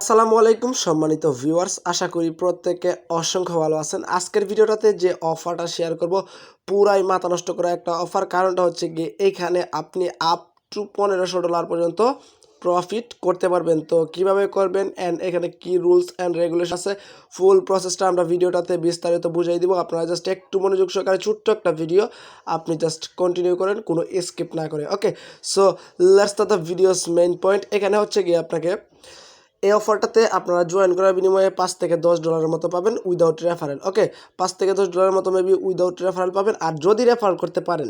আসসালামু আলাইকুম সম্মানিত ভিউয়ার্স, আশা করি প্রত্যেকে অসংখ্য ভালো আছেন। আজকের ভিডিওটাতে যে অফারটা শেয়ার করব পুরাই মাথা নষ্ট করা একটা অফার। কারণটা হচ্ছে গিয়ে এইখানে আপনি আপ টু $1500 পর্যন্ত প্রফিট করতে পারবেন। তো কিভাবে করবেন অ্যান্ড এখানে কি রুলস অ্যান্ড রেগুলেশন আছে, ফুল প্রসেসটা আমরা ভিডিওটাতে বিস্তারিত বুঝিয়ে দিব। আপনারা জাস্ট একটু মনোযোগ সহকারে ছোট্ট একটা ভিডিও আপনি জাস্ট কন্টিনিউ করেন, কোনো স্কিপ না করে। Okay, so let's start the video's main point. এখানে হচ্ছে গিয়ে আপনাকে এই অফারটাতে আপনারা জয়েন করার বিনিময়ে $5 থেকে $10 মতো পাবেন উইদাউট রেফারেল। ওকে, $5 থেকে $10 মতো মেবি উইদাউট রেফারেল পাবেন। আর যদি রেফার করতে পারেন,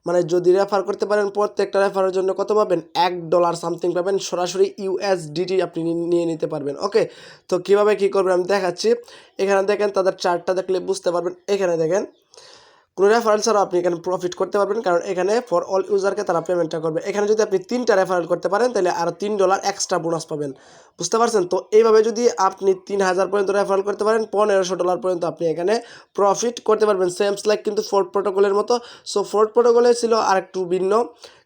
মানে যদি রেফার করতে পারেন, প্রত্যেকটা রেফারের জন্য কত পাবেন? $1 সামথিং পাবেন, সরাসরি USDT আপনি নিয়ে নিতে পারবেন। ওকে, তো কীভাবে কী করবেন আমি দেখাচ্ছি। এখানে দেখেন, তাদের চার্টটা দেখলে বুঝতে পারবেন। এখানে দেখেন, কোনো রেফারেল ছাড়াও আপনি এখানে প্রফিট করতে পারবেন, কারণ এখানে ফর অল ইউজারকে তারা পেমেন্টটা করবে। এখানে যদি আপনি 3টা রেফারেল করতে পারেন তাহলে আরও $3 এক্সট্রা বোনাস পাবেন। বুঝতে পারছেন? তো এইভাবে যদি আপনি 3000 পর্যন্ত রেফারেল করতে পারেন, $1500 পর্যন্ত আপনি এখানে প্রফিট করতে পারবেন। সেমস লাইক কিন্তু ফোর্থ প্রোটোকলের মতো। সো ফোর্থ প্রোটোকলে ছিল আর একটু ভিন্ন,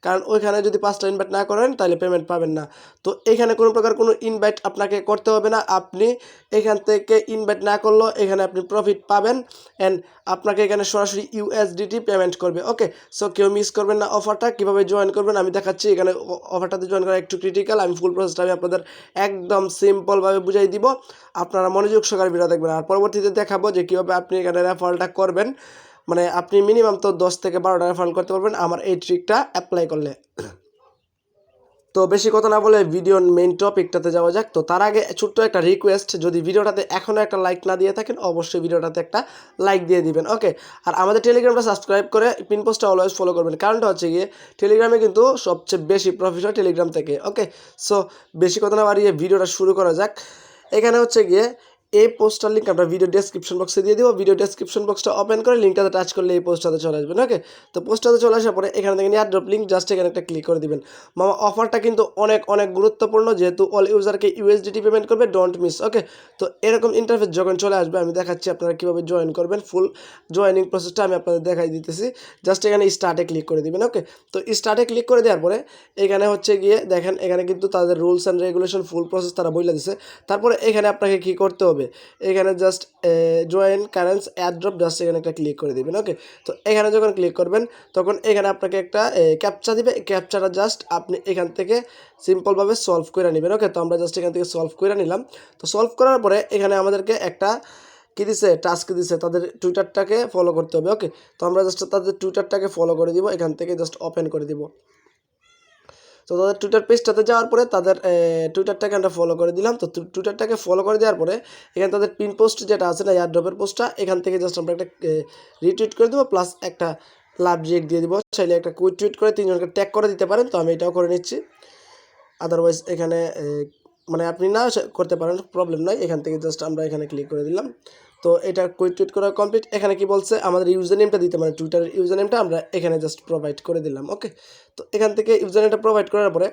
কারণ ওইখানে যদি 5টা ইনভাইট না করেন তাহলে পেমেন্ট পাবেন না। তো এখানে কোনো প্রকার কোনো ইনভাইট আপনাকে করতে হবে না। আপনি এখান থেকে ইনভাইট না করলেও এখানে আপনি প্রফিট পাবেন অ্যান্ড আপনাকে এখানে সরাসরি USDT পেমেন্ট করবে। ওকে, সো কেউ মিস করবেন না অফারটা। কীভাবে জয়েন করবেন আমি দেখাচ্ছি। এখানে অফারটাতে জয়েন করা একটু ক্রিটিক্যাল। আমি ফুল প্রসেসটা আমি আপনাদের একদম সিম্পলভাবে বুঝাই দিব। আপনারা মনোযোগ সহকারে ভিডিও দেখবেন। আর পরবর্তীতে দেখাবো যে কীভাবে আপনি এখানে রেফারেলটা করবেন। মানে আপনি মিনিমাম তো 10 থেকে 12টা রেফারেল করতে পারবেন আমার এই ট্রিকটা অ্যাপ্লাই করলে। তো বেশি কথা না বলে ভিডিওর মেইন টপিকটাতে যাওয়া যাক। তো তার আগে ছোট্ট একটা রিকোয়েস্ট, যদি ভিডিওটাতে এখনও একটা লাইক না দিয়ে থাকেন অবশ্যই ভিডিওটাতে একটা লাইক দিয়ে দিবেন। ওকে, আর আমাদের টেলিগ্রামটা সাবস্ক্রাইব করে পিন পোস্টটা অলওয়েজ ফলো করবেন। কারণটা হচ্ছে গিয়ে টেলিগ্রামে কিন্তু সবচেয়ে বেশি প্রফিট হয় টেলিগ্রাম থেকে। ওকে, সো বেশি কথা না বাড়িয়ে ভিডিওটা শুরু করা যাক। এখানে হচ্ছে গিয়ে এই পোস্টার লিঙ্ক আমরা ভিডিও ডেসক্রিপশন বক্সে দিয়ে দিব। ভিডিও ডেসক্রিপশন বক্সটা ওপেন করে লিঙ্কটাতে টাচ করলে এই পোস্টটাতে চলে আসবেন। ওকে, তো পোস্টটাতে চলে আসার পরে এখানে দেখেন এয়ারড্রপ লিঙ্ক, জাস্ট এখানে একটা ক্লিক করে দিবেন। মামা অফারটা কিন্তু অনেক অনেক গুরুত্বপূর্ণ, যেহেতু অল ইউজারকে USDT পেমেন্ট করবে, ডোন্ট মিস। ওকে, তো এরকম ইন্টারফেস যখন চলে আসবে আমি দেখাচ্ছি আপনারা কীভাবে জয়েন করবেন। ফুল জয়েনিং প্রসেসটা আমি আপনাদের দেখাই দিতেছি। জাস্ট এখানে স্টার্টে ক্লিক করে দিবেন। ওকে, তো স্টার্টে ক্লিক করে দেওয়ার পরে এখানে হচ্ছে গিয়ে দেখেন, এখানে কিন্তু তাদের rules and regulation full process তারা বলে দিছে। তারপরে এখানে আপনাকে কী করতে হবে, এখানে জাস্ট জয়েন কারেন্স এয়ারড্রপ, জাস্ট এখানে একটা ক্লিক করে দিবেন। ওকে, তো এখানে যখন ক্লিক করবেন তখন এখানে আপনাকে একটা ক্যাপচা দিবে। ক্যাপচাটা জাস্ট আপনি এখান থেকে সিম্পলভাবে সলভ করে নেবেন। ওকে, তো আমরা জাস্ট এখান থেকে সলভ করে নিলাম। তো সলভ করার পরে এখানে আমাদেরকে একটা কী দিছে, টাস্ক দিছে, তাদের টুইটারটাকে ফলো করতে হবে। ওকে, তো আমরা জাস্ট তাদের টুইটারটাকে ফলো করে দিব। এখান থেকে জাস্ট ওপেন করে দিব। তো তাদের টুইটার পেজটাতে যাওয়ার পরে তাদের টুইটারটাকে আমরা ফলো করে দিলাম। তো টুইটারটাকে ফলো করে দেওয়ার পরে এখানে তাদের পিন পোস্ট যেটা আছে না, এয়ারড্রপের পোস্টটা, এখান থেকে জাস্ট আমরা একটা রিটুইট করে দেবো, প্লাস একটা লাভ রিয়েক্ট দিয়ে দিব। চাইলে একটা কুইট টুইট করে 3জনকে ট্যাগ করে দিতে পারেন, তো আমি এটাও করে নিচ্ছি। আদারওয়াইজ এখানে মানে আপনি না করতে পারেন, প্রবলেম নাই। এখান থেকে জাস্ট আমরা এখানে ক্লিক করে দিলাম। তো এটা কুইট টুইট করা কমপ্লিট। এখানে কি বলছে, আমাদের ইউজার নেমটা দিতে, মানে টুইটারের ইউজার নেমটা আমরা এখানে জাস্ট প্রোভাইড করে দিলাম। ওকে, তো এখান থেকে ইউজার নেমটা প্রোভাইড করার পরে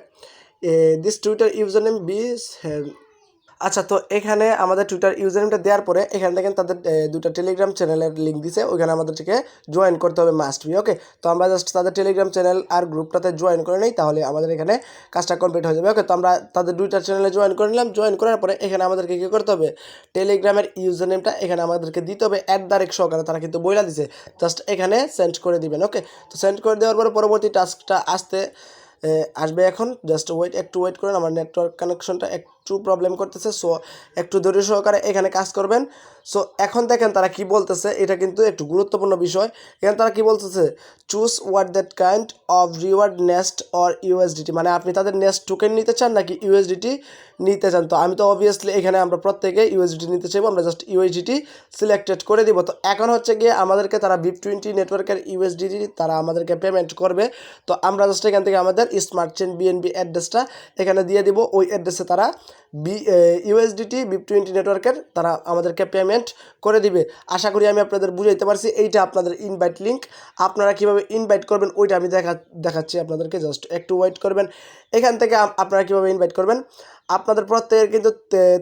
দিস টুইটার ইউজার নেম বিস, আচ্ছা, তো এখানে আমাদের টুইটার ইউজার নেমটা দেওয়ার পরে এখানে দেখেন তাদের দুটো টেলিগ্রাম চ্যানেলের লিঙ্ক দিছে, ওইখানে আমাদেরকে জয়েন করতে হবে মাস্ট বি। ওকে, তো আমরা জাস্ট তাদের টেলিগ্রাম চ্যানেল আর গ্রুপটাতে জয়েন করে নিই, তাহলে আমাদের এখানে কাজটা কমপ্লিট হয়ে যাবে। ওকে, তো আমরা তাদের দুইটা চ্যানেলে জয়েন করে নিলাম। জয়েন করার পরে এখানে আমাদেরকে কী করতে হবে, টেলিগ্রামের ইউজার নেমটা এখানে আমাদেরকে দিতে হবে সহকারে, তারা কিন্তু বইলা দিছে, জাস্ট এখানে সেন্ড করে দিবেন। ওকে, তো সেন্ড করে দেওয়ার পরে পরবর্তী টাস্কটা আসবে। এখন জাস্ট একটু ওয়েট করেন, আমার নেটওয়ার্ক কানেকশনটা একটু প্রবলেম করতেছে। সো একটু ধৈর্য সহকারে এখানে কাজ করবেন। সো এখন দেখেন তারা কি বলতেছে, এটা কিন্তু একটু গুরুত্বপূর্ণ বিষয়। এখানে তারা কি বলতেছে, choose what that kind of reward nest or USDT, মানে আপনি তাদের নেস্ট টোকেন নিতে চান নাকি USDT নিতে চান। তো আমি তো অবভিয়াসলি এখানে আমরা প্রত্যেকে USDT নিতে চাইবো, আমরা জাস্ট USDT সিলেক্টেড করে দিব। তো এখন হচ্ছে গিয়ে আমাদেরকে তারা BIP20 নেটওয়ার্কের USDT তারা আমাদেরকে পেমেন্ট করবে। তো আমরা জাস্ট এখান থেকে আমাদের স্মার্ট চেইন BNB অ্যাড্রেসটা এখানে দিয়ে দিব। ওই অ্যাড্রেসে তারা USDT BIP20 নেটওয়ার্কের তারা আমাদেরকে পেমেন্ট করে দিবে। আশা করি আমি আপনাদের বুঝাইতে পারছি। এইটা আপনাদের ইনভাইট লিঙ্ক, আপনারা কীভাবে ইনভাইট করবেন ওইটা আমি দেখাচ্ছি আপনাদেরকে, জাস্ট একটু ওয়েট করবেন। এখান থেকে আপনারা কীভাবে ইনভাইট করবেন, আপনাদের প্রত্যেকের কিন্তু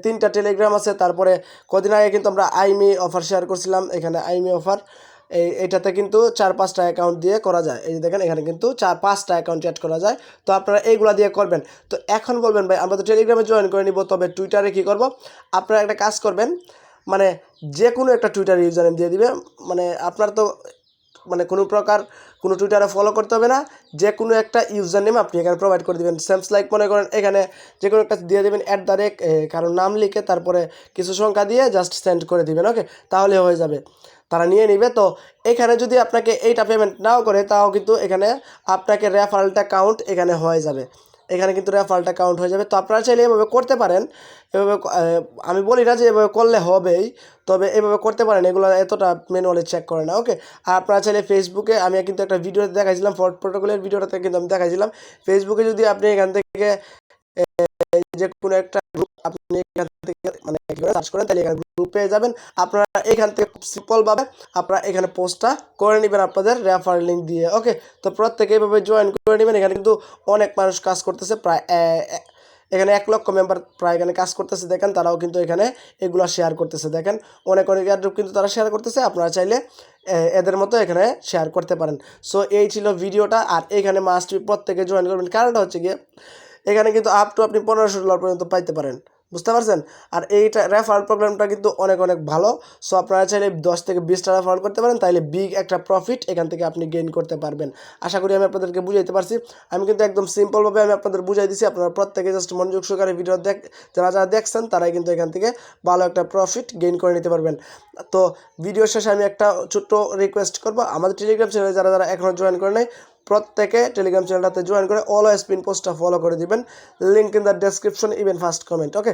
3টা টেলিগ্রাম আছে। তারপরে কদিন আগে কিন্তু আমরা আইমি অফার শেয়ার করছিলাম, এখানে আইমি অফার এইটাতে কিন্তু 4-5টা অ্যাকাউন্ট দিয়ে করা যায়। এই যে দেখেন এখানে কিন্তু 4-5টা অ্যাকাউন্ট অ্যাড করা যায়। তো আপনারা এইগুলা দিয়ে করবেন। তো এখন বলবেন ভাই আমরা তো টেলিগ্রামে জয়েন করে নিব, তবে টুইটারে কী করব? আপনারা একটা কাজ করবেন, মানে যে কোনো একটা টুইটার ইউজার নেম দিয়ে দিবে। মানে আপনার তো মানে কোনো প্রকার কোনো টুইটারে ফলো করতে হবে না, যে কোনো একটা ইউজার নেম আপনি এখানে প্রোভাইড করে দেবেন। সেমস লাইক মনে করেন এখানে যে কোনো একটা দিয়ে দেবেন কারণ নাম লিখে তারপরে কিছু সংখ্যা দিয়ে জাস্ট সেন্ড করে দিবেন। ওকে, তাহলে হয়ে যাবে, তারা নিয়ে নেবে। তো এখানে যদি আপনাকে এইটা পেমেন্ট নাও করে তাও কিন্তু এখানে আপনাকে রেফারেলটা কাউন্ট এখানে হয়ে যাবে, এখানে কিন্তু রেফারেলটা কাউন্ট হয়ে যাবে। তো আপনারা চাইলে এভাবে করতে পারেন। এভাবে আমি বলি না যে এভাবে করলে হবেই, তবে এভাবে করতে পারেন, এগুলো এতটা ম্যানুয়ালি চেক করে না। ওকে, আর আপনারা চাইলে ফেসবুকে, আমি কিন্তু একটা ভিডিওতে দেখাইছিলাম ফ্রড প্রোটোকলের ভিডিওটাতে কিন্তু আমি দেখাইছিলাম, ফেসবুকে যদি আপনি এখান থেকে যে কোনো একটা গ্রুপ আপনি এখান থেকে মানে সার্চ করেন তাহলে এখানে গ্রুপ পেয়ে যাবেন। আপনারা এখান থেকে খুব সিম্পলভাবে আপনারা এখানে পোস্টটা করে নেবেন আপনাদের রেফারেল লিঙ্ক দিয়ে। ওকে, তো প্রত্যেকে এইভাবে জয়েন করে নেবেন। এখানে কিন্তু অনেক মানুষ কাজ করতেছে, প্রায় এখানে 1 লক্ষ মেম্বার প্রায় এখানে কাজ করতেছে। দেখেন তারাও কিন্তু এখানে এগুলো শেয়ার করতেছে। দেখেন অনেক এয়ারড্রপ কিন্তু তারা শেয়ার করতেছে, আপনারা চাইলে এদের মতো এখানে শেয়ার করতে পারেন। সো এই ছিল ভিডিওটা। আর এখানে মাস্ট প্রত্যেকে জয়েন করবেন, কারণটা হচ্ছে গিয়ে এখানে কিন্তু আপ টু আপনি $1500 পর্যন্ত পাইতে পারেন, বুঝতে পারছেন। আর এইটা রেফারেল প্রোগ্রামটা কিন্তু অনেক অনেক ভালো। সো আপনারা চাইলে 10 থেকে 20টা রেফারেল করতে পারেন, তাইলে বিগ একটা প্রফিট এখান থেকে আপনি গেইন করতে পারবেন। আশা করি আমি আপনাদেরকে বুঝাইতে পারছি। আমি কিন্তু একদম সিম্পলভাবে আমি আপনাদের বুঝাই দিছি। আপনারা প্রত্যেকে জাস্ট মনোযোগ সহকারে ভিডিও যারা যারা দেখছেন তারাই কিন্তু এখান থেকে ভালো একটা প্রফিট গেইন করে নিতে পারবেন। তো ভিডিও শেষে আমি একটা ছোট্ট রিকোয়েস্ট করবো, আমাদের টেলিগ্রাম চ্যানেলে যারা যারা এখনও জয়েন করে নাই প্রত্যেকে টেলিগ্রাম চ্যানেলটাতে জয়েন করে অলওয়েজ পিন পোস্টটা ফলো করে দিবেন, link in the description even first comment. Okay,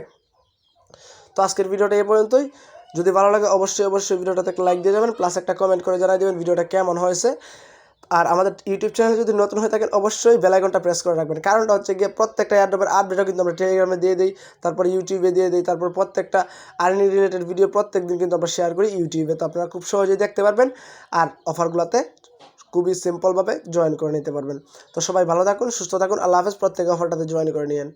তো আজকের ভিডিওটা এই পর্যন্তই। যদি ভালো লাগে অবশ্যই ভিডিওটাতে একটা লাইক দিয়ে যাবেন, প্লাস একটা কমেন্ট করে জানিয়ে দেবেন ভিডিওটা কেমন হয়েছে। আর আমাদের ইউটিউব চ্যানেলে যদি নতুন হয়ে থাকেন অবশ্যই বেল আইকনটা প্রেস করে রাখবেন, কারণটা হচ্ছে গিয়ে প্রত্যেকটা এয়ারড্রপের আপডেটও কিন্তু আমরা টেলিগ্রামে দিয়ে দিই, তারপর ইউটিউবে দিয়ে দিই, তারপর প্রত্যেকটা আর্নিং রিলেটেড ভিডিও প্রত্যেক দিন কিন্তু আমরা শেয়ার করি ইউটিউবে। তো আপনারা খুব সহজেই দেখতে পারবেন আর অফারগুলোতে খুবই সিম্পলভাবে জয়েন করে নিতে পারবেন। তো সবাই ভালো থাকুন, সুস্থ থাকুন, আল্লাহ হাফেজ। প্রত্যেক অফারটাতে জয়েন করে নিন।